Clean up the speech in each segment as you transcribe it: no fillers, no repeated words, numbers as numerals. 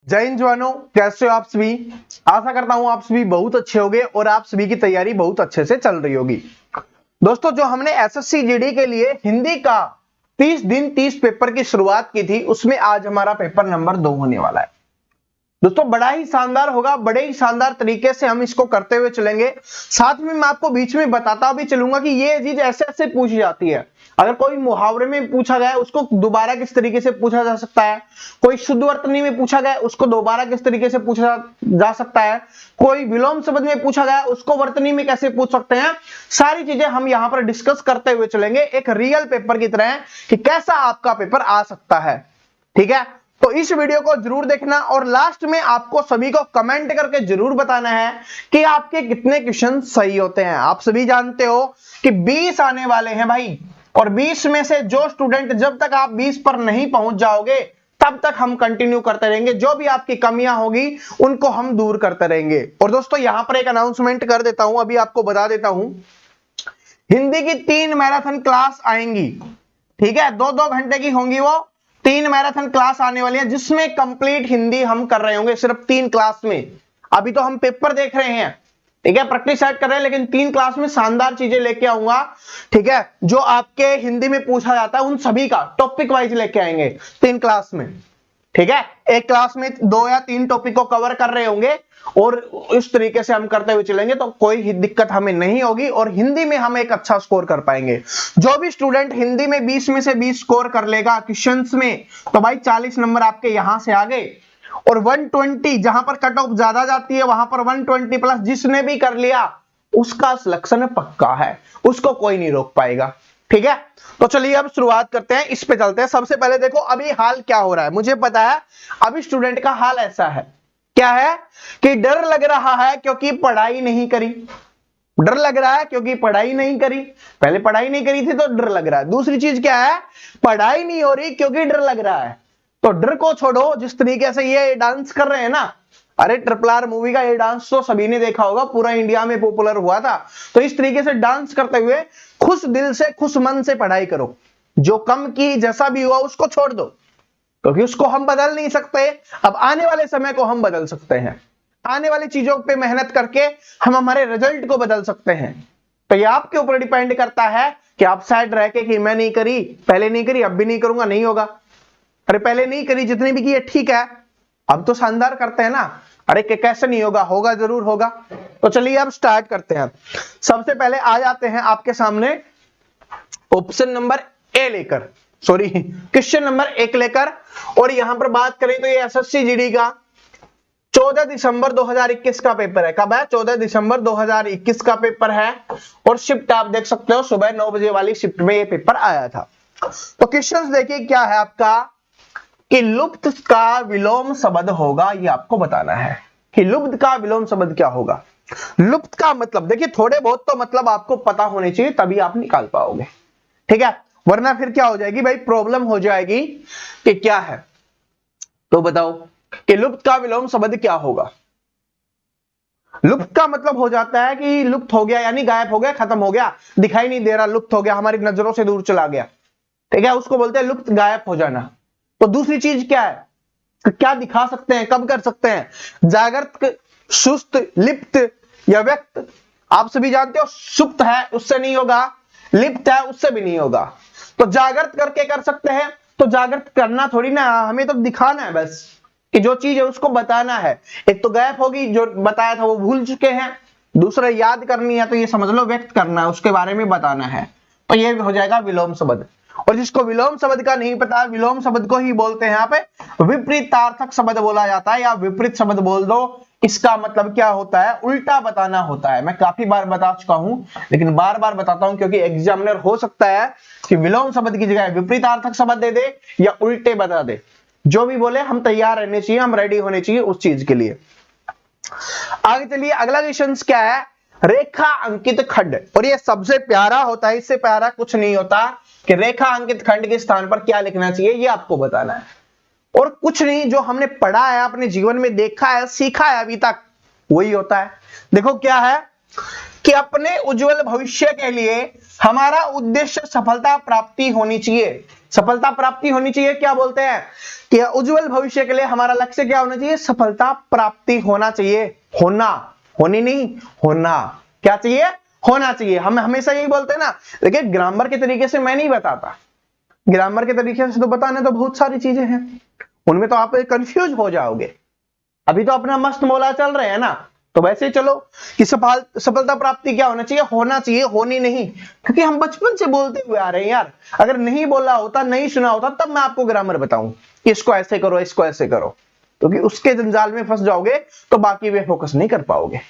जय हिंद जवानों, कैसे हो आप सभी। आशा करता हूं आप सभी बहुत अच्छे होंगे और आप सभी की तैयारी बहुत अच्छे से चल रही होगी। दोस्तों, जो हमने एसएससी जीडी के लिए हिंदी का 30 दिन 30 पेपर की शुरुआत की थी, उसमें आज हमारा पेपर नंबर 2 होने वाला है। दोस्तों, बड़ा ही शानदार होगा, बड़े ही शानदार तरीके से हम इसको करते हुए चलेंगे। साथ में मैं आपको बीच में बताता भी चलूंगा कि ये चीज ऐसे ऐसे पूछी जाती है। अगर कोई मुहावरे में पूछा गया है उसको दोबारा किस तरीके से पूछा जा सकता है, कोई शुद्ध वर्तनी में पूछा गया उसको दोबारा किस तरीके से पूछा जा सकता है, कोई विलोम शब्द में पूछा गया उसको वर्तनी में कैसे पूछ सकते हैं, सारी चीजें हम यहां पर डिस्कस करते हुए चलेंगे एक रियल पेपर की तरह कि कैसा आपका पेपर आ सकता है। ठीक है, तो इस वीडियो को जरूर देखना और लास्ट में आपको सभी को कमेंट करके जरूर बताना है कि आपके कितने क्वेश्चन सही होते हैं। आप सभी जानते हो कि 20 आने वाले हैं भाई, और 20 में से जो स्टूडेंट जब तक आप 20 पर नहीं पहुंच जाओगे तब तक हम कंटिन्यू करते रहेंगे। जो भी आपकी कमियां होगी उनको हम दूर करते रहेंगे। और दोस्तों, यहां पर एक अनाउंसमेंट कर देता हूं, अभी आपको बता देता हूं, हिंदी की 3 मैराथन क्लास आएंगी। ठीक है, 2-2 घंटे की होंगी वो 3 मैराथन क्लास आने वाली है, जिसमें कंप्लीट हिंदी हम कर रहे होंगे सिर्फ 3 क्लास में। अभी तो हम पेपर देख रहे हैं, ठीक है, प्रैक्टिस सेट कर रहे हैं, लेकिन 3 क्लास में शानदार चीजें लेके आऊंगा। ठीक है, जो आपके हिंदी में पूछा जाता है उन सभी का टॉपिक वाइज लेके आएंगे 3 क्लास में। ठीक है, एक क्लास में 2 या 3 टॉपिक को कवर कर रहे होंगे और इस तरीके से हम करते हुए चलेंगे तो कोई दिक्कत हमें नहीं होगी और हिंदी में हम एक अच्छा स्कोर कर पाएंगे। जो भी स्टूडेंट हिंदी में 20 में से 20 स्कोर कर लेगा क्वेश्चंस में, तो भाई 40 नंबर आपके यहां से आ गए। और 120 जहां पर कट ऑफ ज्यादा जाती है वहां पर 120 प्लस जिसने भी कर लिया उसका सिलेक्शन पक्का है, उसको कोई नहीं रोक पाएगा। ठीक है, तो चलिए अब शुरुआत करते हैं, इस पे चलते हैं। सबसे पहले देखो अभी हाल क्या हो रहा है, मुझे पता है अभी स्टूडेंट का हाल ऐसा है, क्या है कि डर लग रहा है क्योंकि पढ़ाई नहीं करी। डर लग रहा है क्योंकि पढ़ाई नहीं करी, पहले पढ़ाई नहीं करी थी तो डर लग रहा है। दूसरी चीज क्या है, पढ़ाई नहीं हो रही क्योंकि डर लग रहा है। तो डर को छोड़ो, जिस तरीके से ये डांस कर रहे हैं ना, अरे RRR मूवी का ये डांस तो सभी ने देखा होगा, पूरा इंडिया में पॉपुलर हुआ था। तो इस तरीके से डांस करते हुए खुश दिल से खुश मन से पढ़ाई करो। जो कम की जैसा भी हुआ उसको छोड़ दो, क्योंकि उसको हम बदल नहीं सकते। अब आने वाले समय को हम बदल सकते हैं, आने वाली चीजों पे मेहनत करके हम हमारे रिजल्ट को बदल सकते हैं। तो ये आपके ऊपर डिपेंड करता है कि आप साइड रह के कि मैं नहीं करी, पहले नहीं करी, अब भी नहीं करूंगा, नहीं होगा। अरे पहले नहीं करी, जितनी भी की है ठीक है, अब तो शानदार करते हैं ना। अरे कैसे नहीं होगा, होगा जरूर होगा। तो चलिए अब स्टार्ट करते हैं। सबसे पहले आ जाते हैं आपके सामने ऑप्शन नंबर ए लेकर, सॉरी क्वेश्चन नंबर 1 लेकर। और यहां पर बात करें तो ये एसएससी जीडी का 14 दिसंबर 2021 का पेपर है। कब है? 14 दिसंबर 2021 का पेपर है। और शिफ्ट आप देख सकते हो, सुबह 9 बजे वाली शिफ्ट में ये पेपर आया था। तो क्वेश्चन देखिए क्या है आपका, कि लुप्त का विलोम शब्द होगा, ये आपको बताना है कि लुप्त का विलोम शब्द क्या होगा। लुप्त का मतलब देखिए, थोड़े बहुत तो मतलब आपको पता होने चाहिए तभी आप निकाल पाओगे। ठीक है, वरना फिर क्या हो जाएगी भाई, प्रॉब्लम हो जाएगी कि क्या है। तो बताओ कि लुप्त का विलोम शब्द क्या होगा। लुप्त का मतलब हो जाता है कि लुप्त हो गया, यानी गायब हो गया, खत्म हो गया, दिखाई नहीं दे रहा, लुप्त हो गया, हमारी नजरों से दूर चला गया। ठीक है, उसको बोलते हैं लुप्त, गायब हो जाना। तो दूसरी चीज क्या है, क्या दिखा सकते हैं, कब कर सकते हैं, जागृत, सुस्त, लिप्त या व्यक्त। आप सभी जानते हो सुप्त है उससे नहीं होगा, लिप्त है उससे भी नहीं होगा। तो जागृत करके कर सकते हैं। तो जागृत करना थोड़ी ना, हमें तो दिखाना है बस कि जो चीज है उसको बताना है। एक तो गायब होगी, जो बताया था वो भूल चुके हैं, दूसरा याद करनी है, तो ये समझ लो व्यक्त करना है, उसके बारे में बताना है। तो ये हो जाएगा विलोम शब्द। और जिसको विलोम शब्द का नहीं पता, विलोम शब्द को ही बोलते हैं यहाँ पे विपरीतार्थक शब्द बोला जाता है, या विपरीत शब्द बोल दो। इसका मतलब क्या होता है, उल्टा बताना होता है। मैं काफी बार बता चुका हूं लेकिन बार बार बताता हूं, क्योंकि एग्जामिनर हो सकता है कि विलोम शब्द की जगह विपरीतार्थक शब्द दे दे या उल्टे बता दे। जो भी बोले हम तैयार रहने चाहिए, हम रेडी होने चाहिए उस चीज के लिए। आगे चलिए, अगला क्वेश्चन क्या है, रेखा अंकित खंड। और ये सबसे प्यारा होता है, इससे प्यारा कुछ नहीं होता कि रेखा अंकित खंड के स्थान पर क्या लिखना चाहिए, ये आपको बताना है। और कुछ नहीं, जो हमने पढ़ा है, अपने जीवन में देखा है, सीखा है अभी तक, वही होता है। देखो क्या है कि अपने उज्जवल भविष्य के लिए हमारा उद्देश्य सफलता प्राप्ति होनी चाहिए। सफलता प्राप्ति होनी चाहिए, क्या बोलते हैं कि उज्जवल भविष्य के लिए हमारा लक्ष्य क्या होना चाहिए? सफलता प्राप्ति होना चाहिए। होना, होनी नहीं, होना। क्या चाहिए? होना चाहिए। हम हमेशा यही बोलते हैं ना। देखिए ग्रामर के तरीके से मैं नहीं बताता, ग्रामर के तरीके से तो बताने तो बहुत सारी चीजें हैं, उनमें तो आप कंफ्यूज हो जाओगे। अभी तो अपना मस्त मौला चल रहे हैं ना, तो वैसे ही चलो कि सफलता प्राप्ति क्या होना चाहिए? होना चाहिए, होनी नहीं। क्योंकि हम बचपन से बोलते हुए आ रहे हैं यार, अगर नहीं बोला होता, नहीं सुना होता, तब मैं आपको ग्रामर बताऊं कि इसको ऐसे करो, इसको ऐसे करो, क्योंकि उसके जंजाल में फंस जाओगे तो बाकी वे फोकस नहीं कर पाओगे।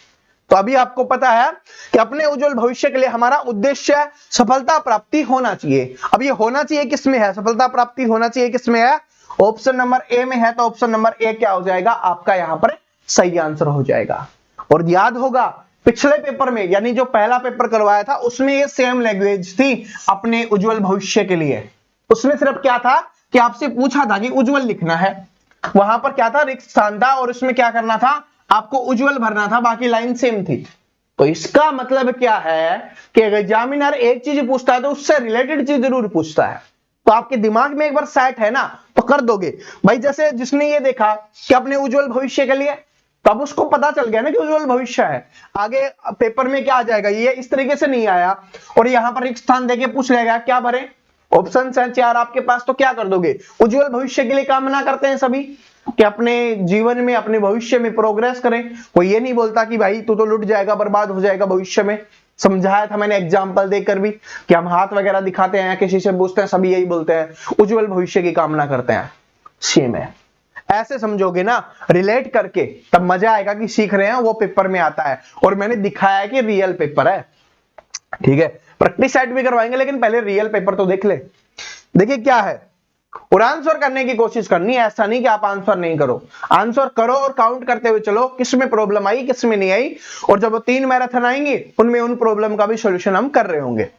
तो अभी आपको पता है कि अपने उज्जवल भविष्य के लिए हमारा उद्देश्य सफलता प्राप्ति होना चाहिए। अब ये होना चाहिए किसमें है? सफलता प्राप्ति होना चाहिए किसमें है? ऑप्शन नंबर ए में है। तो ऑप्शन नंबर ए क्या हो जाएगा आपका? यहां पर सही आंसर हो जाएगा। और याद होगा पिछले पेपर में, यानी जो पहला पेपर करवाया था, उसमें ये सेम लैंग्वेज थी अपने उज्जवल भविष्य के लिए। उसमें सिर्फ क्या था कि आपसे पूछा था कि उज्जवल लिखना है, वहां पर क्या था? रिक्त स्थान था, और उसमें क्या करना था? आपको उज्जवल भरना था, बाकी लाइन सेम थी। तो इसका मतलब क्या है कि अगर एग्जामिनर एक चीज पूछता है तो उससे रिलेटेड चीज जरूर पूछता है। तो आपके दिमाग में एक बार सेट है ना, तो कर दोगे भाई। जैसे जिसने ये देखा कि अपने उज्जवल भविष्य के लिए, तब उसको पता चल गया ना कि उज्जवल भविष्य है। आगे पेपर में क्या आ जाएगा? ये इस तरीके से नहीं आया और यहां पर एक स्थान देके पूछ लेगा क्या भरे? ऑप्शन है 4 आपके पास, तो क्या कर दोगे? उज्जवल भविष्य के लिए कामना करते हैं सभी कि अपने जीवन में, अपने भविष्य में प्रोग्रेस करें। कोई ये नहीं बोलता कि भाई तू तो लुट जाएगा, बर्बाद हो जाएगा भविष्य में। समझाया था मैंने एग्जाम्पल देकर भी कि हम हाथ वगैरह दिखाते हैं, किसी से पूछते हैं, सभी यही बोलते हैं उज्जवल भविष्य की कामना करते हैं। सेम है, ऐसे समझोगे ना रिलेट करके, तब मजा आएगा कि सीख रहे हैं, वो पेपर में आता है। और मैंने दिखाया कि रियल पेपर है, ठीक है। प्रैक्टिस सेट भी करवाएंगे, लेकिन पहले रियल पेपर तो देख ले। देखिए क्या है, और आंसर करने की कोशिश करनी है, ऐसा नहीं कि आप आंसर नहीं करो। आंसर करो और काउंट करते हुए चलो, किसमें प्रॉब्लम आई, किसमें नहीं आई। और जब वो 3 मैराथन आएंगी, उनमें उन प्रॉब्लम का भी सॉल्यूशन हम कर रहे होंगे।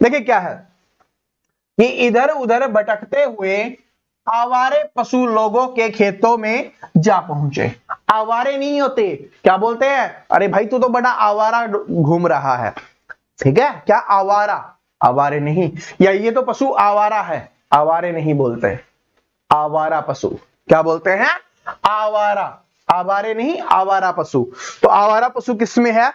देखिए क्या है कि इधर उधर भटकते हुए आवारे पशु लोगों के खेतों में जा पहुंचे। आवारे नहीं होते, क्या बोलते हैं? अरे भाई तू तो बड़ा आवारा घूम रहा है, ठीक है। क्या आवारा? आवारे नहीं, या ये तो पशु आवारा है, आवारे नहीं बोलते, आवारा पशु। क्या बोलते हैं? आवारा। आवारे नहीं, आवारा पशु। तो आवारा पशु किसमें है?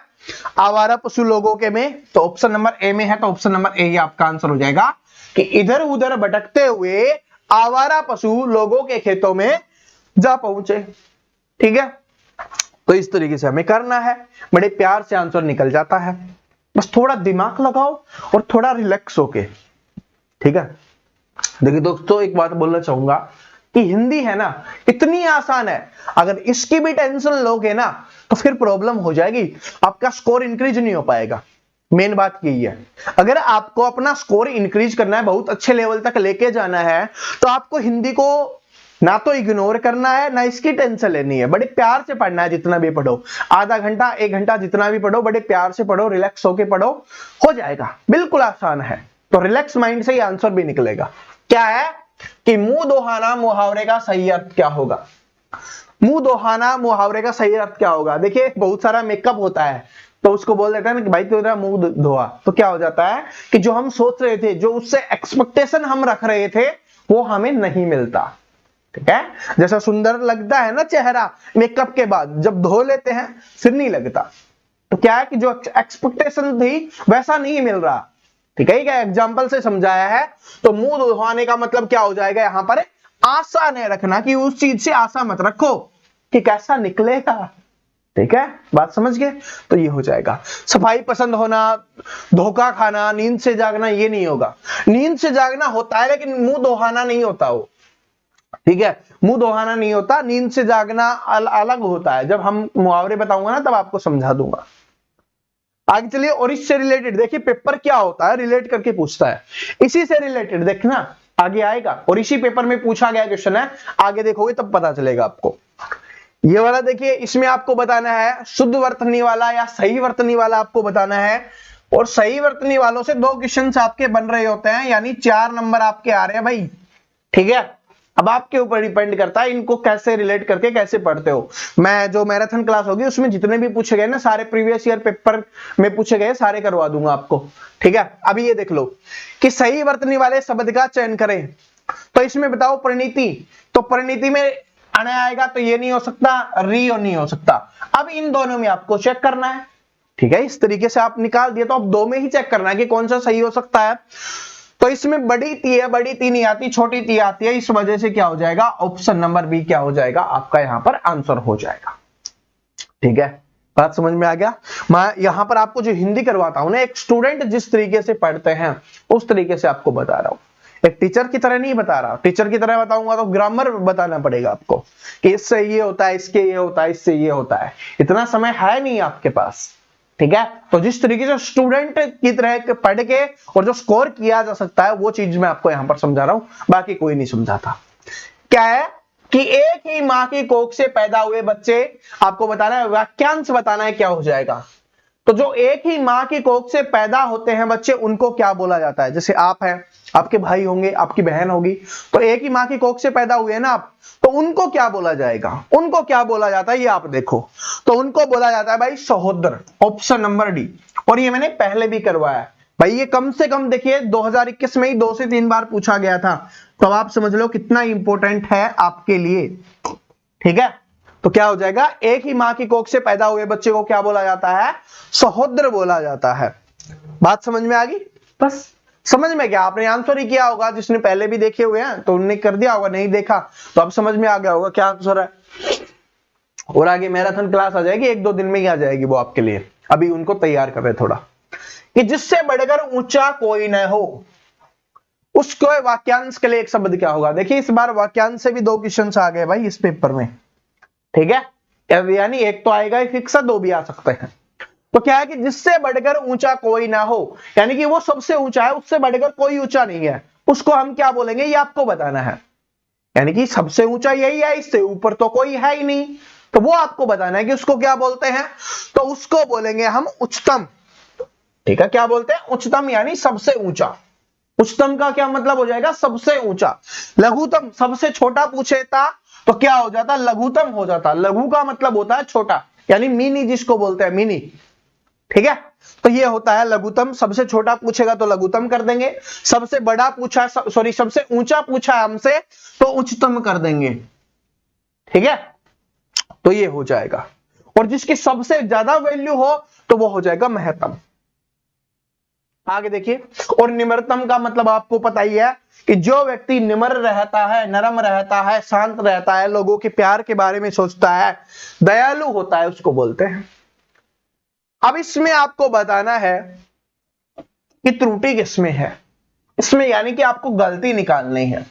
आवारा पशु लोगों के में। तो ऑप्शन नंबर ए में है, तो ऑप्शन नंबर ए आपका आंसर हो जाएगा कि इधर उधर भटकते हुए आवारा पशु लोगों के खेतों में जा पहुंचे, ठीक है। तो इस तरीके से हमें करना है, बड़े प्यार से आंसर निकल जाता है। बस थोड़ा दिमाग लगाओ और थोड़ा रिलैक्स होके, ठीक है। देखिए दोस्तों, एक बात बोलना चाहूंगा कि हिंदी है ना, इतनी आसान है, अगर इसकी भी टेंशन लोगे ना तो फिर प्रॉब्लम हो जाएगी, आपका स्कोर इंक्रीज नहीं हो पाएगा। मेन बात यही है, अगर आपको अपना स्कोर इंक्रीज करना है, बहुत अच्छे लेवल तक लेके जाना है, तो आपको हिंदी को ना तो इग्नोर करना है, ना इसकी टेंशन लेनी है। बड़े प्यार से पढ़ना है, जितना भी पढ़ो, आधा घंटा 1 घंटा जितना भी पढ़ो, बड़े प्यार से पढ़ो, रिलैक्स होके पढ़ो, हो जाएगा। बिल्कुल आसान है। तो रिलैक्स माइंड से ही आंसर भी निकलेगा। क्या है कि मुंह दोहाना मुहावरे का सही अर्थ क्या होगा? मुंह दोहाना मुहावरे का सही अर्थ क्या होगा? देखिए बहुत सारा मेकअप होता है, तो उसको बोल देता है ना कि भाई तेरा मुंह धोआ, तो क्या हो जाता है कि जो हम सोच रहे थे, जो उससे एक्सपेक्टेशन हम रख रहे थे, वो हमें नहीं मिलता, ठीक है। जैसा सुंदर लगता है ना चेहरा मेकअप के बाद, जब धो लेते हैं फिर नहीं लगता। तो क्या है कि जो एक्सपेक्टेशन थी वैसा नहीं मिल रहा, ठीक है। क्या एग्जाम्पल से समझाया है। तो मुंह धोने का मतलब क्या हो जाएगा यहां पर? आशा नहीं रखना, कि उस चीज से आशा मत रखो कि कैसा निकलेगा, ठीक है। बात समझ गए? तो ये हो जाएगा। सफाई पसंद होना, धोखा खाना, नींद से जागना, ये नहीं होगा। नींद से जागना होता है, लेकिन मुंह दोहाना नहीं होता वो, ठीक है। मुंह दोहाना नहीं होता, नींद से जागना अलग होता है। जब हम मुहावरे बताऊंगा ना, तब आपको समझा दूंगा। आगे चलिए, और इससे रिलेटेड देखिए पेपर क्या होता है, रिलेट करके पूछता है। इसी से रिलेटेड देखना आगे आएगा, और इसी पेपर में पूछा गया क्वेश्चन है, आगे देखोगे तब पता चलेगा आपको। ये वाला देखिए, इसमें आपको बताना है शुद्ध वर्तनी वाला या सही वर्तनी वाला आपको बताना है। और सही वर्तनी वालों से 2 क्वेश्चन आपके बन रहे होते हैं, यानी 4 नंबर आपके आ रहे हैं भाई, ठीक है। अब आपके ऊपर डिपेंड करता है इनको कैसे रिलेट करके कैसे पढ़ते हो। मैं जो मैराथन क्लास होगी उसमें जितने भी पूछे गए ना, सारे प्रीवियस ईयर पेपर में पूछे गए सारे करवा दूंगा आपको, ठीक है। अभी ये देख लो कि सही वर्तनी वाले शब्द का चयन करें, तो इसमें बताओ परिणीति, तो परिणीति में अण आएगा तो ये नहीं हो सकता, री और नहीं हो सकता। अब इन दोनों में आपको चेक करना है, ठीक है। इस तरीके से आप निकाल दिए तो अब दो में ही चेक करना है कि कौन सा सही हो सकता है। तो इसमें बड़ी ती है, बड़ी ती नहीं आती, छोटी ती आती है, इस वजह से क्या हो जाएगा, ऑप्शन नंबर बी क्या हो जाएगा आपका यहां पर आंसर हो जाएगा, ठीक है। बात समझ में आ गया। मैं यहां पर आपको जो हिंदी करवाता हूं ना, एक स्टूडेंट जिस तरीके से पढ़ते हैं उस तरीके से आपको बता रहा हूं, एक टीचर की तरह नहीं बता रहा। टीचर की तरह बताऊंगा तो ग्रामर बताना पड़ेगा आपको कि इससे ये होता है, इसके ये होता है, इससे ये होता है, इतना समय है नहीं आपके पास, ठीक है। तो जिस तरीके से स्टूडेंट की तरह पढ़ के और जो स्कोर किया जा सकता है वो चीज मैं आपको यहां पर समझा रहा हूं, बाकी कोई नहीं समझाता। क्या है कि एक ही मां की कोख से पैदा हुए बच्चे, आपको बताना है वाक्यांश बताना है क्या हो जाएगा। तो जो एक ही मां की कोख से पैदा होते हैं बच्चे उनको क्या बोला जाता है। जैसे आप हैं, आपके भाई होंगे, आपकी बहन होगी, तो एक ही मां की कोख से पैदा हुए ना आप, तो उनको क्या बोला जाएगा, उनको क्या बोला जाता है ये आप देखो। तो उनको बोला जाता है भाई सहोदर, ऑप्शन नंबर डी। और ये मैंने पहले भी करवाया है भाई, ये कम से कम देखिए 2021 में ही 2 से 3 बार पूछा गया था, तो आप समझ लो कितना इंपॉर्टेंट है आपके लिए, ठीक है। तो क्या हो जाएगा, एक ही मां की कोख से पैदा हुए बच्चे को क्या बोला जाता है, सहोदर बोला जाता है। बात समझ में आ गई। बस समझ में गया, आपने आंसर ही किया होगा, जिसने पहले भी देखे हुए हैं तो उन्होंने कर दिया होगा, नहीं देखा तो अब समझ में आ गया होगा क्या आंसर है। और आगे मैराथन क्लास आ जाएगी, 1-2 दिन में ही आ जाएगी वो आपके लिए, अभी उनको तैयार कर रहे थोड़ा, कि जिससे बढ़कर ऊंचा कोई न हो उसको वाक्यांश के लिए एक शब्द क्या होगा। देखिए इस बार वाक्यांश से भी 2 क्वेश्चन आ गए भाई इस पेपर में, ठीक है। यानी एक तो आएगा फिक्स, 2 भी आ सकते हैं। तो क्या है कि जिससे बढ़कर ऊंचा कोई ना हो, यानी कि वो सबसे ऊंचा है, उससे बढ़कर कोई ऊंचा नहीं है, उसको हम क्या बोलेंगे ये आपको बताना है। यानी कि सबसे ऊंचा यही है, इससे ऊपर तो कोई है ही नहीं, तो वो आपको बताना है कि उसको क्या बोलते हैं। तो उसको बोलेंगे हम उच्चतम, ठीक है। क्या बोलते हैं, उच्चतम, यानी सबसे ऊंचा। उच्चतम का क्या मतलब हो जाएगा, सबसे ऊंचा। लघुतम, सबसे छोटा पूछे था तो क्या हो जाता, लघुतम हो जाता। लघु का मतलब होता है छोटा, यानी मिनी जिसको बोलते हैं, मिनी, ठीक है। तो ये होता है लघुतम, सबसे छोटा पूछेगा तो लघुतम कर देंगे, सबसे बड़ा पूछा, सॉरी सबसे ऊंचा पूछा हमसे तो उच्चतम कर देंगे, ठीक है। तो ये हो जाएगा, और जिसकी सबसे ज्यादा वैल्यू हो तो वो हो जाएगा महत्तम। आगे देखिए, और निम्रतम का मतलब आपको पता ही है कि जो व्यक्ति निम्र रहता है, नरम रहता है, शांत रहता है, लोगों के प्यार के बारे में सोचता है, दयालु होता है, उसको बोलते हैं। अब इसमें आपको बताना है कि त्रुटि किसमें है, इसमें यानी कि आपको गलती निकालनी है।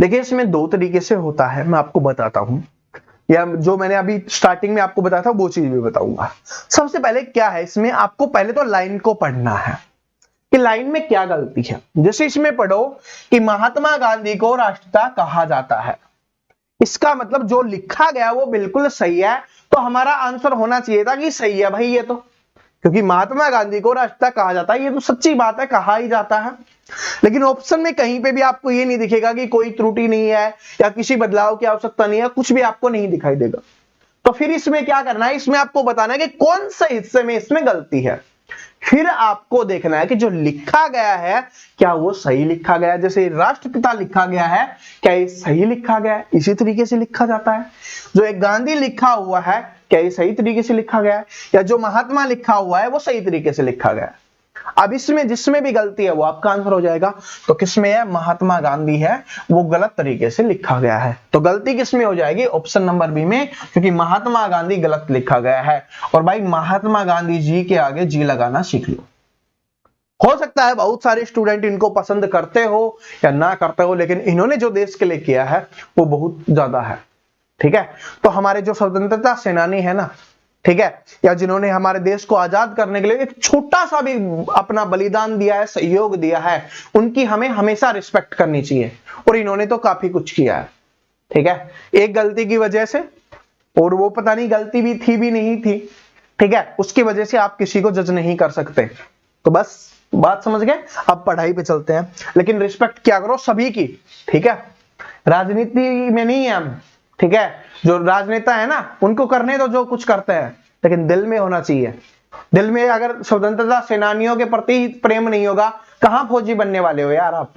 देखिए इसमें 2 तरीके से होता है, मैं आपको बताता हूं, या जो मैंने अभी स्टार्टिंग में आपको बताया था वो चीज भी बताऊंगा। सबसे पहले क्या है, इसमें आपको पहले तो लाइन को पढ़ना है कि लाइन में क्या गलती है। जैसे इसमें पढ़ो कि महात्मा गांधी को राष्ट्रपिता कहा जाता है, इसका मतलब जो लिखा गया वो बिल्कुल सही है, तो हमारा आंसर होना चाहिए था कि सही है भाई ये तो, क्योंकि महात्मा गांधी को राष्ट्रपिता कहा जाता है, ये तो सच्ची बात है, कहा ही जाता है। लेकिन ऑप्शन में कहीं पे भी आपको ये नहीं दिखेगा कि कोई त्रुटि नहीं है या किसी बदलाव की आवश्यकता नहीं है, कुछ भी आपको नहीं दिखाई देगा। तो फिर इसमें क्या करना है, इसमें आपको बताना है कि कौन से हिस्से में इसमें गलती है। फिर आपको देखना है कि जो लिखा गया है क्या वो सही लिखा गया है। जैसे राष्ट्रपिता लिखा गया है, क्या ये सही लिखा गया है, इसी तरीके से लिखा जाता है। जो एक गांधी लिखा हुआ है, क्या ये सही तरीके से लिखा गया है, या जो महात्मा लिखा हुआ है वो सही तरीके से लिखा गया है। अब इसमें जिसमें भी गलती है वो आपका आंसर हो जाएगा। तो किसमें है, महात्मा गांधी है, वो गलत तरीके से लिखा गया है, तो गलती किसमें हो जाएगी, ऑप्शन नंबर बी में, क्योंकि महात्मा गांधी गलत लिखा गया है। और भाई महात्मा गांधी जी के आगे जी लगाना सीख लो। हो सकता है बहुत सारे स्टूडेंट इनको पसंद करते हो या ना करते हो, लेकिन इन्होंने जो देश के लिए किया है वो बहुत ज्यादा है, ठीक है। तो हमारे जो स्वतंत्रता सेनानी है ना, ठीक है, या जिन्होंने हमारे देश को आजाद करने के लिए एक छोटा सा भी अपना बलिदान दिया है, सहयोग दिया है, उनकी हमें हमेशा रिस्पेक्ट करनी चाहिए। और इन्होंने तो काफी कुछ किया है, ठीक है। एक गलती की वजह से, और वो पता नहीं गलती भी थी भी नहीं थी, ठीक है, उसकी वजह से आप किसी को जज नहीं कर सकते। तो बस बात समझ गए। अब पढ़ाई पे चलते हैं, लेकिन रिस्पेक्ट क्या करो सभी की, ठीक है। राजनीति में नहीं है हम, ठीक है। जो राजनेता है ना उनको करने दो जो कुछ करते हैं, लेकिन दिल में होना चाहिए। दिल में अगर स्वतंत्रता सेनानियों के प्रति प्रेम नहीं होगा, कहां फौजी बनने वाले हो यार आप,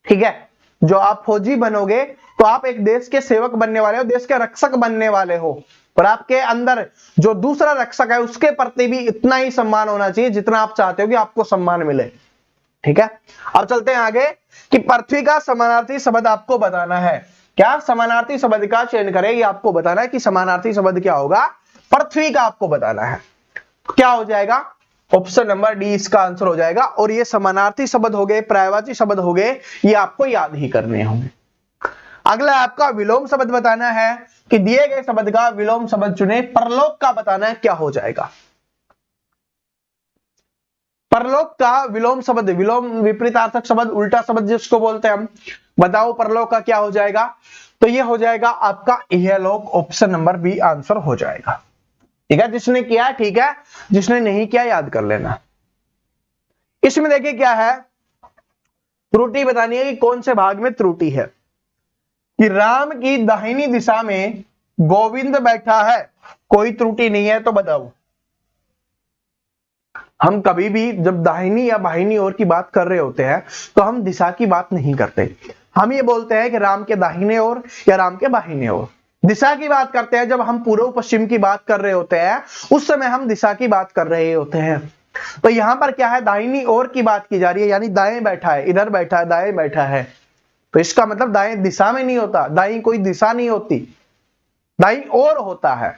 ठीक है। जो आप फौजी बनोगे तो आप एक देश के सेवक बनने वाले हो, देश के रक्षक बनने वाले हो, और आपके अंदर जो दूसरा रक्षक है उसके प्रति भी इतना ही सम्मान होना चाहिए जितना आप चाहते हो कि आपको सम्मान मिले, ठीक है। अब चलते हैं आगे कि पृथ्वी का समानार्थी शब्द आपको बताना है। क्या समानार्थी शब्द का चयन करें, ये आपको बताना है कि समानार्थी शब्द क्या होगा, पृथ्वी का आपको बताना है। क्या हो जाएगा, ऑप्शन नंबर डी इसका आंसर हो जाएगा। और ये समानार्थी शब्द हो गए, पर्यायवाची शब्द हो गए, ये आपको याद ही करने होंगे। अगला आपका विलोम शब्द बताना है कि दिए गए शब्द का विलोम शब्द चुने। परलोक का बताना है क्या हो जाएगा। परलोक का विलोम शब्द, विलोम विपरीतार्थक शब्द, उल्टा शब्द जिसको बोलते हैं हम, बताओ परलोक का क्या हो जाएगा। तो ये हो जाएगा आपका इहलोक, ऑप्शन नंबर बी आंसर हो जाएगा, ठीक है। जिसने किया ठीक है, जिसने नहीं किया याद कर लेना। इसमें देखिए क्या है, त्रुटि बतानी है कि कौन से भाग में त्रुटि है। कि राम की दाहिनी दिशा में गोविंद बैठा है, कोई त्रुटि नहीं है, तो बताओ। हम कभी भी जब दाहिनी या बाहिनी ओर की बात कर रहे होते हैं तो हम दिशा की बात नहीं करते, हम ये बोलते हैं कि राम के दाहिने ओर या राम के बाहिने ओर। दिशा की बात करते हैं जब हम पूर्व पश्चिम की बात कर रहे होते हैं, उस समय हम दिशा की बात कर रहे होते हैं। तो यहां पर क्या है, दाहिनी ओर की बात की जा रही है, यानी दाएं बैठा है, इधर बैठा है, दाएं बैठा है। तो इसका मतलब दाएं दिशा में नहीं होता, दाई कोई दिशा नहीं होती, दाई ओर होता है,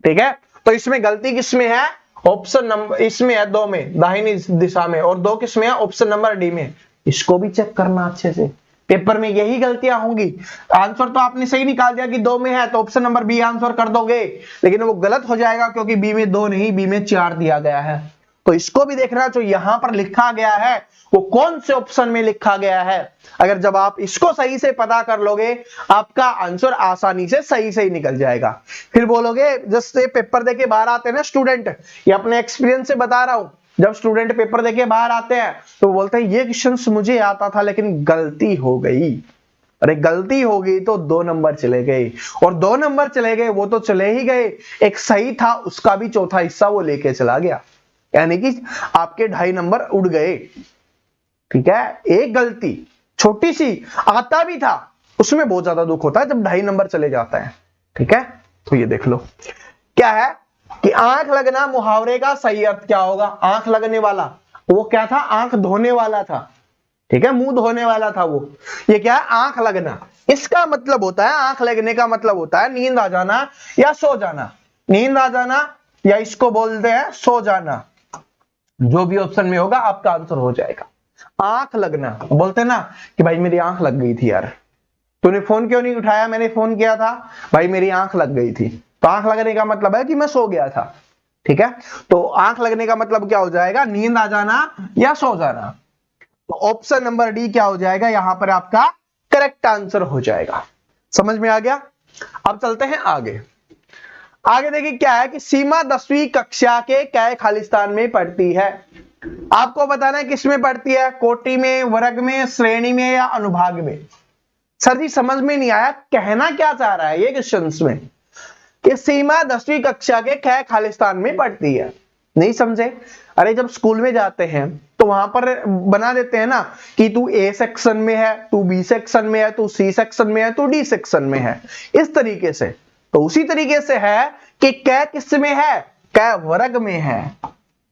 ठीक है। तो इसमें गलती किसमें है, ऑप्शन नंबर इसमें है, दो में, दाहिनी दिशा में, और दो किसमें है, ऑप्शन नंबर डी में। इसको भी चेक करना अच्छे से, पेपर में यही गलतियां होंगी। आंसर तो आपने सही निकाल दिया कि दो में है, तो ऑप्शन नंबर बी आंसर कर दोगे, लेकिन वो गलत हो जाएगा क्योंकि बी में दो नहीं, बी में 4 दिया गया है। तो इसको भी देखना जो यहां पर लिखा गया है वो कौन से ऑप्शन में लिखा गया है। अगर जब आप इसको सही से पता कर लोगे, आपका आंसर आसानी से सही से ही निकल जाएगा। फिर बोलोगे, जैसे पेपर देके बाहर आते हैं ना स्टूडेंट, ये अपने एक्सपीरियंस से बता रहा हूं, जब स्टूडेंट पेपर देके बाहर आते हैं तो बोलते हैं ये क्वेश्चन मुझे आता था लेकिन गलती हो गई। अरे गलती हो गई तो 2 नंबर चले गए, और 2 नंबर चले गए वो तो चले ही गए, एक सही था उसका भी चौथा हिस्सा वो लेके चला गया, यानी कि आपके 2.5 नंबर उड़ गए, ठीक है। एक गलती छोटी सी आता भी था, उसमें बहुत ज्यादा दुख होता है जब 2.5 नंबर चले जाता है, ठीक है। तो ये देख लो क्या है कि आंख लगना मुहावरे का सही अर्थ क्या होगा। आंख लगने वाला वो क्या था, आंख धोने वाला था, ठीक है, मुंह धोने वाला था वो। ये क्या है, आंख लगना। इसका मतलब होता है, आंख लगने का मतलब होता है नींद आ जाना या सो जाना। नींद आ जाना या इसको बोलते हैं सो जाना, जो भी ऑप्शन में होगा आपका आंसर हो जाएगा। आंख लगना, बोलते ना कि भाई मेरी आंख लग गई थी यार, तूने फोन क्यों नहीं उठाया, मैंने फोन किया था, भाई मेरी आंख लग गई थी। तो आंख लगने का मतलब है कि मैं सो गया था, ठीक है। तो आंख लगने का मतलब क्या हो जाएगा, नींद आ जाना या सो जाना। तो ऑप्शन नंबर डी क्या हो जाएगा, यहां पर आपका करेक्ट आंसर हो जाएगा। समझ में आ गया। अब चलते हैं आगे। आगे देखिए क्या है कि सीमा 10वीं कक्षा के कै खालिस्तान में पढ़ती है। आपको बताना है किसमें पढ़ती है, कोटि में, वर्ग में, श्रेणी में या अनुभाग में। सर जी समझ में नहीं आया, कहना क्या चाह रहा है ये क्वेश्चन में कि सीमा 10वीं कक्षा के कै खालिस्तान में पढ़ती है। नहीं समझे, अरे जब स्कूल में जाते हैं तो वहां पर बना देते हैं ना कि तू ए सेक्शन में है, तू बी सेक्शन में है, तू सी सेक्शन में है, तू डी सेक्शन में है, इस तरीके से। तो उसी तरीके से है कि कै किस में है, कै वर्ग में है,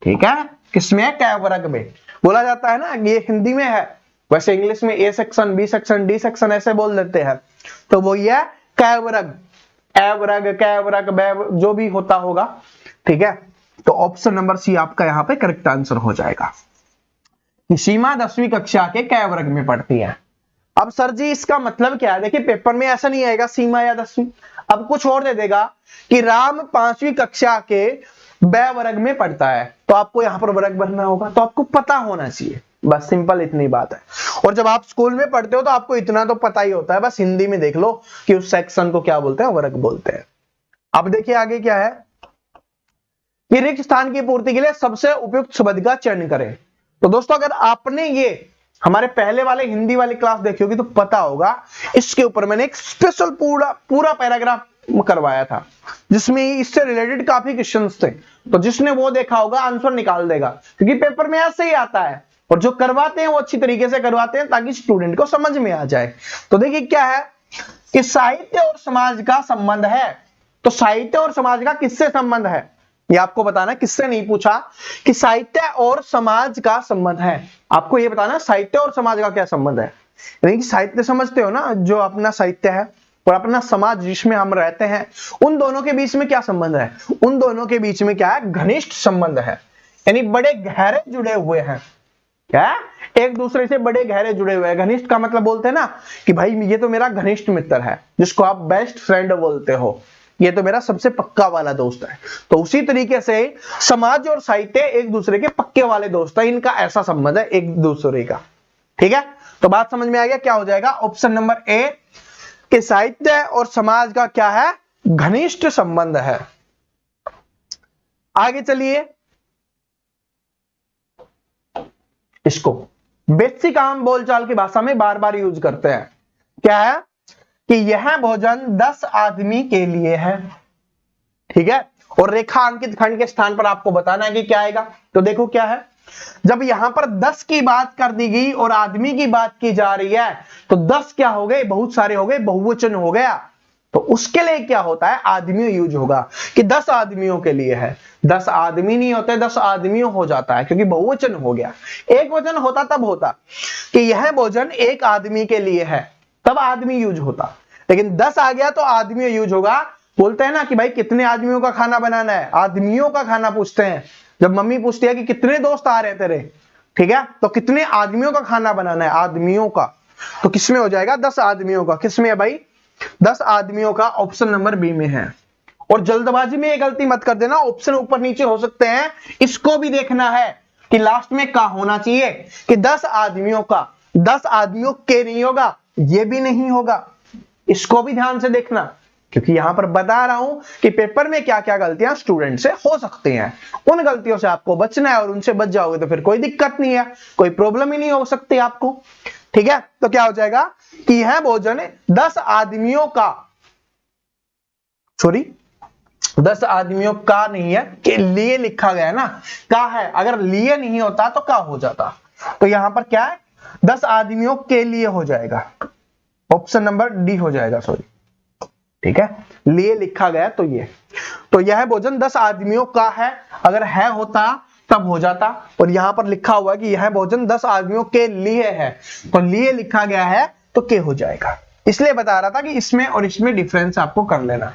ठीक है। किसमें है, कै वर्ग में। बोला जाता है ना ये हिंदी में है, वैसे इंग्लिश में A section, B section, D section ऐसे बोल देते हैं। तो वो ये कै वर्ग, ए वर्ग, कै वर्ग, बै, जो भी होता होगा, ठीक है। तो ऑप्शन नंबर सी आपका यहां पे करेक्ट आंसर हो जाएगा कि सीमा 10वीं कक्षा के कै वर्ग में पढ़ती है। अब सर जी इसका मतलब क्या है, देखिए पेपर में ऐसा नहीं आएगा सीमा या 10वीं, अब कुछ और दे देगा कि राम 5वीं कक्षा के बै वर्ग में पढ़ता है, तो आपको यहां पर वर्ग भरना होगा, तो आपको पता होना चाहिए, बस सिंपल इतनी बात है। और जब आप स्कूल में पढ़ते हो तो आपको इतना तो पता ही होता है, बस हिंदी में देख लो कि उस सेक्शन को क्या बोलते हैं, वर्ग बोलते हैं। अब देखिए आगे क्या है कि रिक्त स्थान की पूर्ति के लिए सबसे उपयुक्त शब्द का चयन करें। तो दोस्तों अगर आपने ये हमारे पहले वाले हिंदी वाली क्लास देखी होगी तो पता होगा, इसके ऊपर मैंने एक स्पेशल पूरा पैराग्राफ करवाया था जिसमें इससे रिलेटेड काफी क्वेश्चंस थे। तो जिसने वो देखा होगा आंसर निकाल देगा, क्योंकि पेपर में ऐसे ही आता है और जो करवाते हैं वो अच्छी तरीके से करवाते हैं ताकि स्टूडेंट को समझ में आ जाए। तो देखिए क्या है कि साहित्य और समाज का संबंध है। तो साहित्य और समाज का किससे संबंध है ये आपको बताना, किससे नहीं पूछा कि साहित्य और समाज का संबंध है, आपको ये बताना साहित्य और समाज का क्या संबंध है। यानी कि साहित्य समझते हो ना, जो अपना साहित्य है और अपना समाज जिसमें हम रहते हैं, उन दोनों के बीच में क्या संबंध है, उन दोनों के बीच में क्या है, घनिष्ठ संबंध है, यानी बड़े गहरे जुड़े हुए हैं। क्या, एक दूसरे से बड़े गहरे जुड़े हुए हैं। घनिष्ठ का मतलब बोलते हैं ना कि भाई ये तो मेरा घनिष्ठ मित्र है, जिसको आप बेस्ट फ्रेंड बोलते हो, ये तो मेरा सबसे पक्का वाला दोस्त है। तो उसी तरीके से समाज और साहित्य एक दूसरे के पक्के वाले दोस्त है, इनका ऐसा संबंध है एक दूसरे का। ठीक है, तो बात समझ में आ गया, क्या हो जाएगा ऑप्शन नंबर ए कि साहित्य और समाज का क्या है, घनिष्ठ संबंध है। आगे चलिए, इसको बेसिक आम बोलचाल की भाषा में बार बार यूज करते हैं। क्या है कि यह भोजन 10 आदमी के लिए है। ठीक है, और रेखांकित खंड के स्थान पर आपको बताना है कि क्या आएगा। तो देखो क्या है, जब यहां पर 10 की बात कर दी गई और आदमी की बात की जा रही है तो 10 क्या हो गए, बहुत सारे हो गए, बहुवचन हो गया। तो उसके लिए क्या होता है, आदमी यूज होगा कि 10 आदमियों के लिए है। 10 आदमी नहीं होते, 10 आदमियों हो जाता है क्योंकि बहुवचन हो गया। एक वचन होता तब होता कि यह भोजन एक आदमी के लिए है, तब आदमी यूज होता, लेकिन 10 आ गया तो आदमी यूज होगा। बोलते हैं ना कि भाई कितने आदमियों का खाना बनाना है, आदमियों का खाना पूछते हैं। जब मम्मी पूछती है कि कितने दोस्त आ रहे तेरे, ठीक है, तो कितने आदमियों का खाना बनाना है, आदमियों का, तो किसमें हो जाएगा 10 आदमियों का। किसमें है भाई, 10 आदमियों का, ऑप्शन नंबर बी में है। और जल्दबाजी में ये गलती मत कर देना, ऑप्शन ऊपर नीचे हो सकते हैं, इसको भी देखना है कि लास्ट में क्या होना चाहिए कि 10 आदमियों का, 10 आदमियों के नहीं होगा, ये भी नहीं होगा, इसको भी ध्यान से देखना, क्योंकि यहां पर बता रहा हूं कि पेपर में क्या क्या गलतियां स्टूडेंट से हो सकती हैं। उन गलतियों से आपको बचना है और उनसे बच जाओगे तो फिर कोई दिक्कत नहीं है, कोई प्रॉब्लम ही नहीं हो सकती आपको। ठीक है, तो क्या हो जाएगा कि यह भोजन 10 आदमियों का, सॉरी 10 आदमियों का नहीं है, कि लिए लिखा गया है ना, का है, अगर लिए नहीं होता तो क्या हो जाता। तो यहां पर क्या है, 10 आदमियों के लिए हो जाएगा, ऑप्शन नंबर डी हो जाएगा, सॉरी। ठीक है, लिए लिखा गया तो ये, तो यह भोजन 10 आदमियों का है, अगर है होता तब हो जाता, और यहां पर लिखा हुआ है कि यह भोजन 10 आदमियों के लिए है, तो लिए लिखा गया है तो के हो जाएगा। इसलिए बता रहा था कि इसमें और इसमें डिफरेंस आपको कर लेना।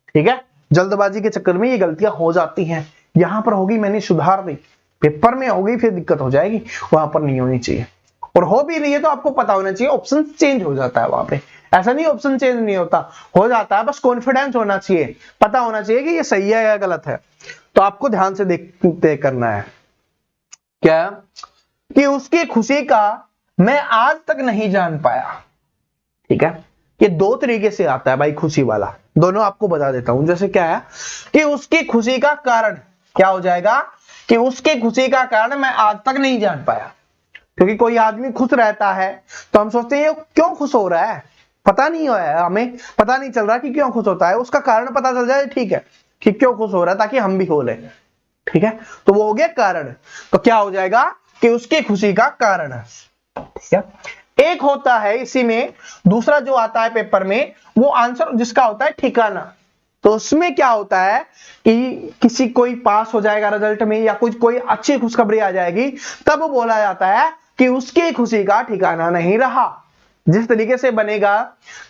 ठीक है, जल्दबाजी के चक्कर में ये गलतियां हो जाती हैं, यहां पर होगी मैंने सुधार दी, पेपर में होगी फिर दिक्कत हो जाएगी, वहां पर नहीं होनी चाहिए। और हो भी रही है तो आपको पता होना चाहिए, ऑप्शन चेंज हो जाता है वहां पे, ऐसा नहीं ऑप्शन चेंज नहीं होता, हो जाता है, बस कॉन्फिडेंस होना चाहिए, पता होना चाहिए कि ये सही है या गलत है। तो आपको ध्यान से देखते करना है क्या कि उसकी खुशी का मैं आज तक नहीं जान पाया। ठीक है, ये दो तरीके से आता है भाई, खुशी वाला, दोनों आपको बता देता हूं। जैसे क्या है कि उसकी खुशी का कारण क्या हो जाएगा कि उसकी खुशी का कारण मैं आज तक नहीं जान पाया, क्योंकि कोई आदमी खुश रहता है तो हम सोचते हैं क्यों खुश हो रहा है, पता नहीं हुआ है, हमें पता नहीं चल रहा कि क्यों खुश होता है, उसका कारण पता चल जाए ठीक है कि क्यों खुश हो रहा है ताकि हम भी हो ले। ठीक है, तो वो हो गया कारण, तो क्या हो जाएगा कि उसकी खुशी का कारण। ठीक है, एक होता है इसी में, दूसरा जो आता है पेपर में वो आंसर जिसका होता है ठिकाना। तो उसमें क्या होता है कि किसी कोई पास हो जाएगा रिजल्ट में या कोई अच्छी खुशखबरी आ जाएगी, तब बोला जाता है कि उसकी खुशी का ठिकाना नहीं रहा। जिस तरीके से बनेगा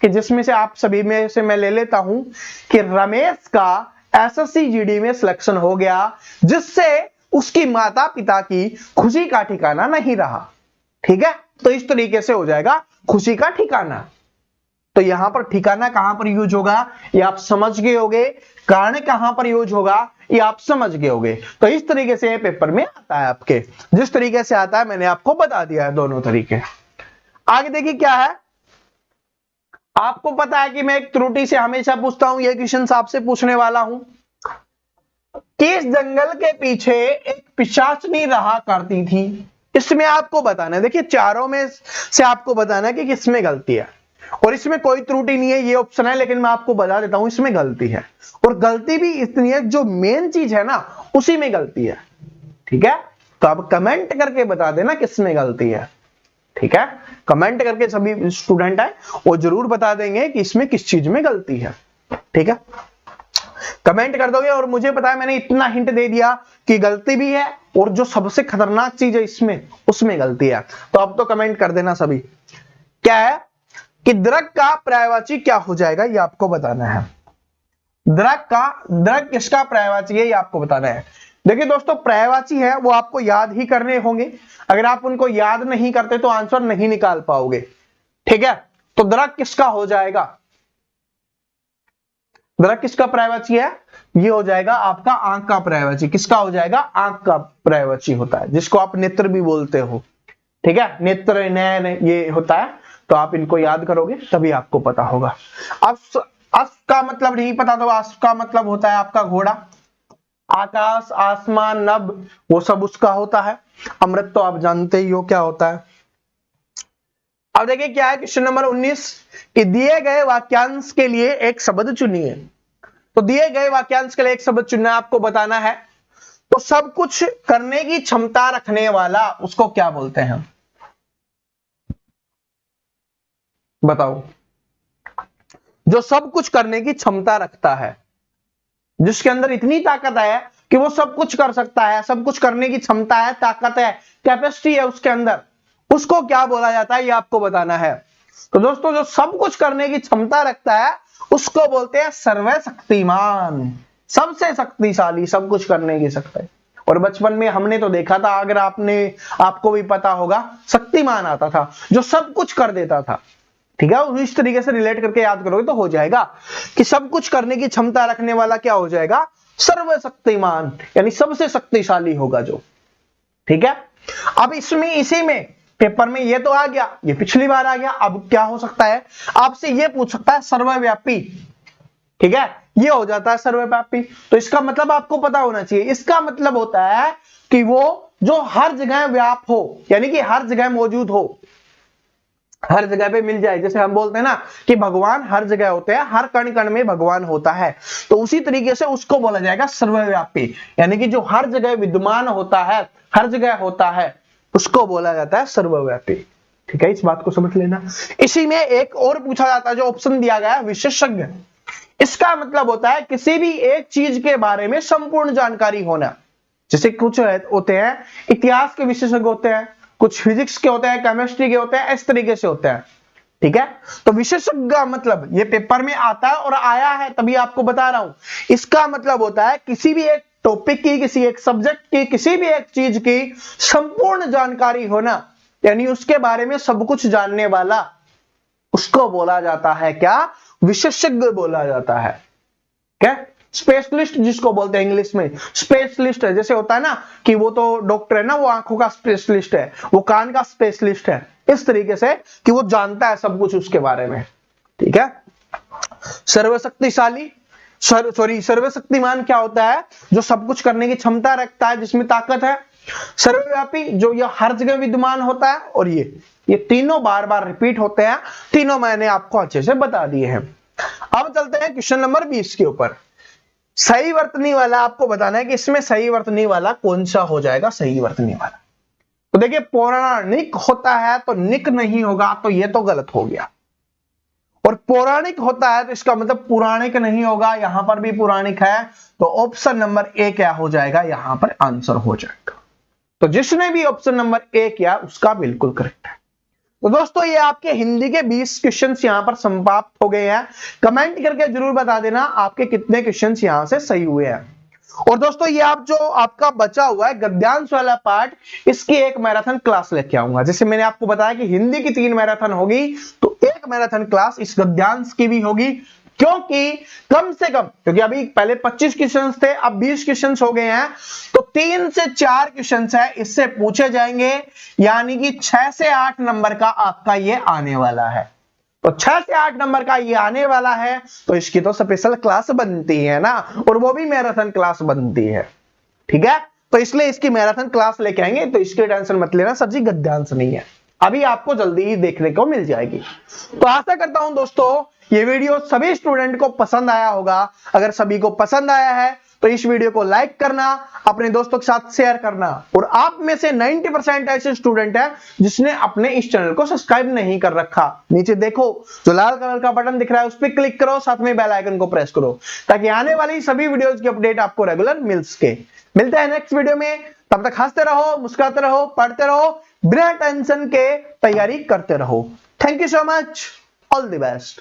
कि जिसमें से आप सभी में से मैं ले लेता हूं कि रमेश का एसएससी जीडी में सिलेक्शन हो गया, जिससे उसकी माता पिता की खुशी का ठिकाना नहीं रहा। ठीक है, तो इस तरीके से हो जाएगा खुशी का ठिकाना। तो यहां पर ठिकाना कहां पर यूज होगा ये आप समझ गए होगे, कारण कहां पर यूज होगा ये आप समझ गए होगे। तो इस तरीके से पेपर में आता है आपके, जिस तरीके से आता है मैंने आपको बता दिया है दोनों तरीके। आगे देखिए क्या है, आपको पता है कि मैं एक त्रुटि से हमेशा पूछता हूं, ये क्वेश्चन आपसे पूछने वाला हूं कि इस जंगल के पीछे एक पिशाचनी रहा करती थी। इसमें आपको बताना है, देखिए चारों में से आपको बताना है कि किसमें गलती है, और इसमें कोई त्रुटि नहीं है, ये ऑप्शन है, लेकिन मैं आपको बता देता हूं इसमें गलती है, और गलती भी इतनी है जो मेन चीज है ना उसी में गलती है। ठीक है, तो आप कमेंट करके बता देना किसमें गलती है। ठीक है, कमेंट करके सभी स्टूडेंट है वो जरूर बता देंगे कि इसमें किस चीज में गलती है। ठीक है, कमेंट कर दोगे, और मुझे पता है मैंने इतना हिंट दे दिया कि गलती भी है और जो सबसे खतरनाक चीज है इसमें उसमें गलती है, तो अब तो कमेंट कर देना सभी। क्या है कि द्रक का पर्यायवाची क्या हो जाएगा, ये आपको बताना है। द्रक किसका पर्यायवाची है ये आपको बताना है। देखिए दोस्तों, पर्यायवाची है वो आपको याद ही करने होंगे, अगर आप उनको याद नहीं करते तो आंसर नहीं निकाल पाओगे। ठीक है, तो द्रक किसका हो जाएगा, द्रक किसका पर्यायवाची है, ये हो जाएगा आपका आंख का पर्यायवाची। किसका हो जाएगा, आंख का पर्यायवाची होता है, जिसको आप नेत्र भी बोलते हो। ठीक है, नेत्र नयन ये होता है, तो आप इनको याद करोगे तभी आपको पता होगा। अश्व का मतलब नहीं पता तो अश्व का मतलब होता है आपका घोड़ा। आकाश, आसमान, नभ वो सब उसका होता है। अमृत तो आप जानते ही हो क्या होता है। अब देखिए क्या है, क्वेश्चन नंबर 19 कि दिए गए वाक्यांश के लिए एक शब्द चुनिए। तो दिए गए वाक्यांश के लिए एक शब्द चुनना आपको बताना है। तो सब कुछ करने की क्षमता रखने वाला उसको क्या बोलते हैं, बताओ। जो सब कुछ करने की क्षमता रखता है, जिसके अंदर इतनी ताकत है कि वो सब कुछ कर सकता है, सब कुछ करने की क्षमता है, ताकत है, कैपेसिटी है उसके अंदर, उसको क्या बोला जाता है ये आपको बताना है। तो दोस्तों, जो सब कुछ करने की क्षमता रखता है उसको बोलते हैं सर्वशक्तिमान, सबसे शक्तिशाली, सब कुछ करने की शक्ति। और बचपन में हमने तो देखा था, अगर आपको भी पता होगा, शक्तिमान आता था जो सब कुछ कर देता था। ठीक है, इस तरीके से रिलेट करके याद करोगे तो हो जाएगा कि सब कुछ करने की क्षमता रखने वाला क्या हो जाएगा, सर्वशक्तिमान, यानी सबसे शक्तिशाली होगा जो। ठीक है, अब इसमें इसी में पेपर में ये तो आ गया, ये पिछली बार आ गया, अब क्या हो सकता है, आपसे ये पूछ सकता है सर्वव्यापी। ठीक है, ये हो जाता है सर्वव्यापी। तो इसका मतलब आपको पता होना चाहिए, इसका मतलब होता है कि वो जो हर जगह व्याप हो, यानी कि हर जगह मौजूद हो, हर जगह पे मिल जाए। जैसे हम बोलते हैं ना कि भगवान हर जगह होते हैं, हर कण कण में भगवान होता है, तो उसी तरीके से उसको बोला जाएगा सर्वव्यापी, यानी कि जो हर जगह विद्यमान होता है, हर जगह होता है, उसको बोला जाता है सर्वव्यापी। ठीक है, इस बात को समझ लेना। इसी में एक और पूछा जाता है, जो ऑप्शन दिया गया है विशेषज्ञ, इसका मतलब होता है किसी भी एक चीज के बारे में संपूर्ण जानकारी होना। जैसे कुछ होते हैं इतिहास के विशेषज्ञ होते हैं, कुछ फिजिक्स के होते हैं, केमिस्ट्री के होते हैं, इस तरीके से होते हैं। ठीक है, तो विशेषज्ञ मतलब ये पेपर में आता है और आया है तभी आपको बता रहा हूं। इसका मतलब होता है किसी भी एक टॉपिक की, किसी एक सब्जेक्ट की, किसी भी एक चीज की संपूर्ण जानकारी होना, यानी उसके बारे में सब कुछ जानने वाला, उसको बोला जाता है क्या, विशेषज्ञ बोला जाता है। क्या, स्पेशलिस्ट जिसको बोलते हैं इंग्लिश में, स्पेशलिस्ट है। जैसे होता है ना कि वो तो डॉक्टर है ना, वो आंखों का स्पेशलिस्ट है, वो कान का स्पेशलिस्ट है, इस तरीके से कि वो जानता है सब कुछ उसके बारे में। ठीक है, सर्वशक्तिशाली, सर्वशक्तिमान क्या होता है, जो सब कुछ करने की क्षमता रखता है, जिसमें ताकत है। सर्वव्यापी, जो ये हर जगह विद्यमान होता है, और ये तीनों बार बार रिपीट होते हैं, तीनों मैंने आपको अच्छे से बता दिए हैं। अब चलते हैं क्वेश्चन नंबर 20 के ऊपर। सही वर्तनी वाला आपको बताना है कि इसमें सही वर्तनी वाला कौन सा हो जाएगा, सही वर्तनी वाला। तो देखिए, पौराणिक होता है तो निक नहीं होगा, तो ये तो गलत हो गया। और पौराणिक होता है तो इसका मतलब पुराणिक नहीं होगा, यहां पर भी पुराणिक है, तो ऑप्शन नंबर ए क्या हो जाएगा, यहां पर आंसर हो जाएगा। तो जिसने भी ऑप्शन नंबर ए किया उसका बिल्कुल करेक्ट है। तो दोस्तों, ये आपके हिंदी के 20 क्वेश्चंस यहां पर समाप्त हो गए हैं। कमेंट करके जरूर बता देना आपके कितने क्वेश्चंस यहां से सही हुए हैं। और दोस्तों, ये आप जो आपका बचा हुआ है गद्यांश वाला पार्ट, इसकी एक मैराथन क्लास लेके आऊंगा। जैसे मैंने आपको बताया कि हिंदी की 3 मैराथन होगी, तो एक मैराथन क्लास इस गद्यांश की भी होगी। क्योंकि कम से कम, क्योंकि अभी पहले 25 क्वेश्चंस थे, अब 20 क्वेश्चंस हो गए हैं, तो 3 से 4 क्वेश्चंस है इससे पूछे जाएंगे, यानी कि 6 से 8 नंबर का आपका ये आने वाला है। तो 6 से 8 नंबर का ये आने वाला है, तो इसकी तो स्पेशल क्लास बनती है ना, और वो भी मैराथन क्लास बनती है। ठीक है, तो इसलिए इसकी मैराथन क्लास लेके आएंगे, तो इसकी टेंशन मत लेना सर जी, गद्यांश नहीं है, अभी आपको जल्दी ही देखने को मिल जाएगी। तो आशा करता हूं दोस्तों ये वीडियो सभी स्टूडेंट को पसंद आया होगा। अगर सभी को पसंद आया है तो इस वीडियो को लाइक करना, अपने दोस्तों के साथ शेयर करना, और आप में से 90% ऐसे स्टूडेंट हैं जिसने अपने इस चैनल को सब्सक्राइब नहीं कर रखा। नीचे देखो जो लाल कलर का बटन दिख रहा है उस पर क्लिक करो, साथ में बेल आइकन को प्रेस करो, ताकि आने वाली सभी वीडियोस की अपडेट आपको रेगुलर मिल सके। मिलते हैं नेक्स्ट वीडियो में, तब तक हंसते रहो, मुस्कुराते रहो, पढ़ते रहो, बिना टेंशन के तैयारी करते रहो। Thank you so much, all the best.